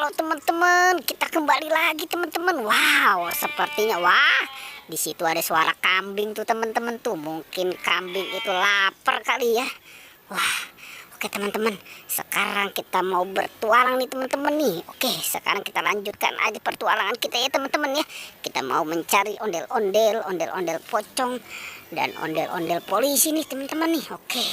Halo teman-teman, kita kembali lagi teman-teman. Wow, sepertinya di situ ada suara kambing tuh teman-teman tuh. Mungkin kambing itu lapar kali ya. Wah, oke teman-teman. Sekarang kita mau bertualang nih teman-teman nih. Oke, sekarang kita lanjutkan aja pertualangan kita ya teman-teman ya. Kita mau mencari ondel-ondel pocong dan ondel-ondel polisi nih teman-teman nih. Oke.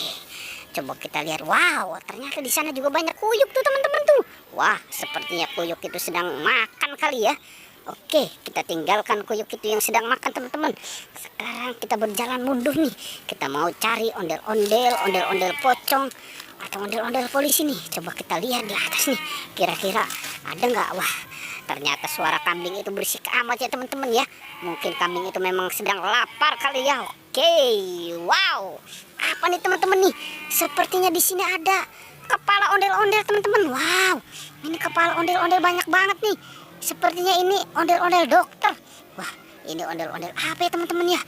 Coba kita lihat. Wow, ternyata di sana juga banyak kuyuk tuh teman-teman tuh. Wah, sepertinya kuyuk itu sedang makan kali ya. Oke, kita tinggalkan kuyuk itu yang sedang makan teman-teman. Sekarang kita berjalan mundur nih. Kita mau cari ondel-ondel pocong atau ondel-ondel polisi nih. Coba kita lihat di atas nih. Kira-kira ada nggak? Wah, ternyata suara kambing itu berisik amat ya teman-teman ya. Mungkin kambing itu memang sedang lapar kali ya. Oke, wow. Apa nih teman-teman nih? Sepertinya di sini ada kepala ondel-ondel teman-teman. Wow, ini kepala ondel-ondel banyak banget nih. Sepertinya ini ondel-ondel dokter. Wah, ini ondel-ondel apa ya teman-teman ya?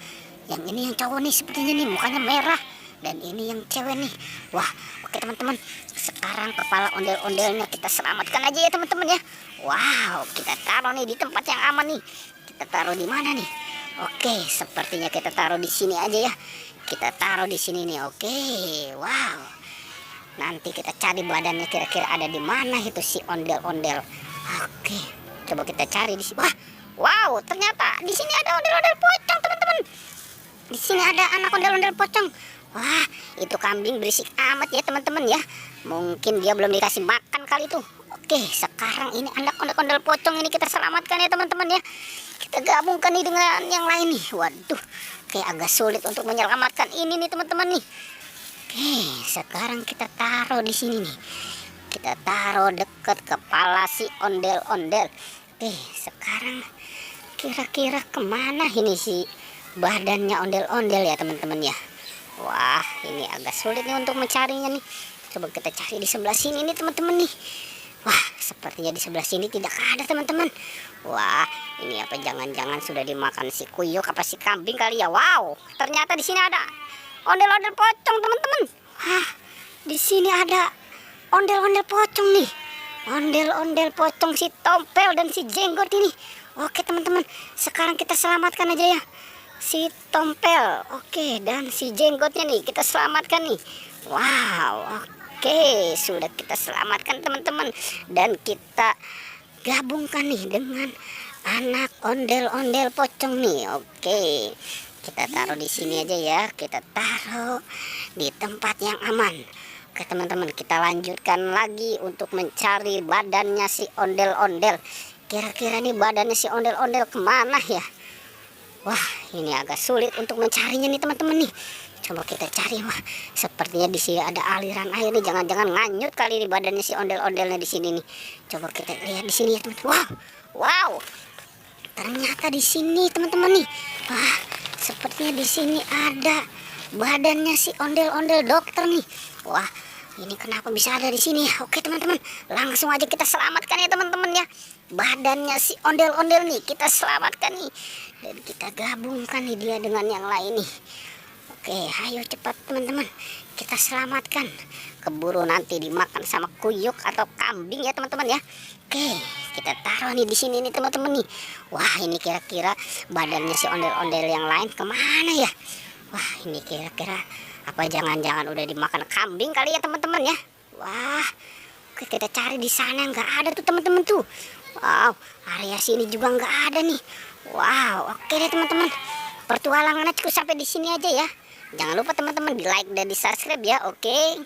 Yang ini yang cowok nih sepertinya nih mukanya merah. Dan ini yang cewek nih. Wah, oke teman-teman. Sekarang kepala ondel-ondelnya kita selamatkan aja ya teman-teman ya. Wow, kita taruh nih di tempat yang aman nih. Kita taruh di mana nih? Oke, sepertinya kita taruh di sini aja ya. Kita taruh di sini nih. Oke, wow. Nanti kita cari badannya kira-kira ada di mana itu si ondel-ondel. Oke, coba kita cari di sini. Wah, wow, ternyata di sini ada ondel-ondel pocong teman-teman. Di sini ada anak ondel-ondel pocong. Wah, itu kambing berisik amat ya teman-teman ya. Mungkin dia belum dikasih makan kali itu. Oke, sekarang ini anak ondel-ondel pocong ini kita selamatkan ya teman-teman ya. Kita gabungkan nih dengan yang lain nih. Waduh, kayak agak sulit untuk menyelamatkan ini nih teman-teman nih. Oke, sekarang kita taruh di sini nih. Kita taruh dekat kepala si ondel-ondel. Oke, sekarang kira-kira kemana ini si badannya ondel-ondel ya teman-teman ya. Wah, ini agak sulit nih untuk mencarinya nih. Coba kita cari di sebelah sini nih teman-teman nih. Wah, sepertinya di sebelah sini tidak ada teman-teman. Wah, ini apa jangan-jangan sudah dimakan si kuyuk apa si kambing kali ya. Wow, ternyata di sini ada ondel-ondel pocong teman-teman. Wah, di sini ada ondel-ondel pocong nih. Ondel-ondel pocong si Tompel dan si Jenggot ini. Oke teman-teman, sekarang kita selamatkan aja ya si Tompel. Oke, dan si Jenggotnya nih kita selamatkan nih. Wow, oke, sudah kita selamatkan teman-teman. Dan kita gabungkan nih dengan anak ondel-ondel pocong nih. Oke, kita taruh di sini aja ya. Kita taruh di tempat yang aman. Oke teman-teman, kita lanjutkan lagi untuk mencari badannya si ondel-ondel. Kira-kira nih badannya si ondel-ondel kemana ya? Wah, ini agak sulit untuk mencarinya nih teman-teman nih. Coba kita cari. Wah, sepertinya di sini ada aliran air nih. Jangan-jangan nganyut kali ini badannya si ondel-ondelnya di sini nih. Coba kita lihat di sini ya teman-teman. Wow, wow. Ternyata di sini teman-teman nih. Wah, sepertinya di sini ada badannya si ondel-ondel dokter nih. Wah, ini kenapa bisa ada di sini ya? Oke teman-teman, langsung aja kita selamatkan ya teman-teman ya. Badannya si ondel-ondel nih kita selamatkan nih. Dan kita gabungkan nih dia dengan yang lain nih. Oke, ayo cepat teman-teman, kita selamatkan. Keburu nanti dimakan sama kuyuk atau kambing ya teman-teman ya. Oke, kita taruh nih di sini nih teman-teman nih. Wah, ini kira-kira badannya si ondel-ondel yang lain kemana ya? Wah, ini kira-kira apa jangan-jangan udah dimakan kambing kali ya teman-teman ya. Wah, oke, kita cari di sana nggak ada tuh teman-teman tuh. Wow, area sini juga nggak ada nih. Wow, oke deh teman-teman. Pertualangannya cukup sampai di sini aja ya. Jangan lupa teman-teman di like dan di subscribe ya. Oke.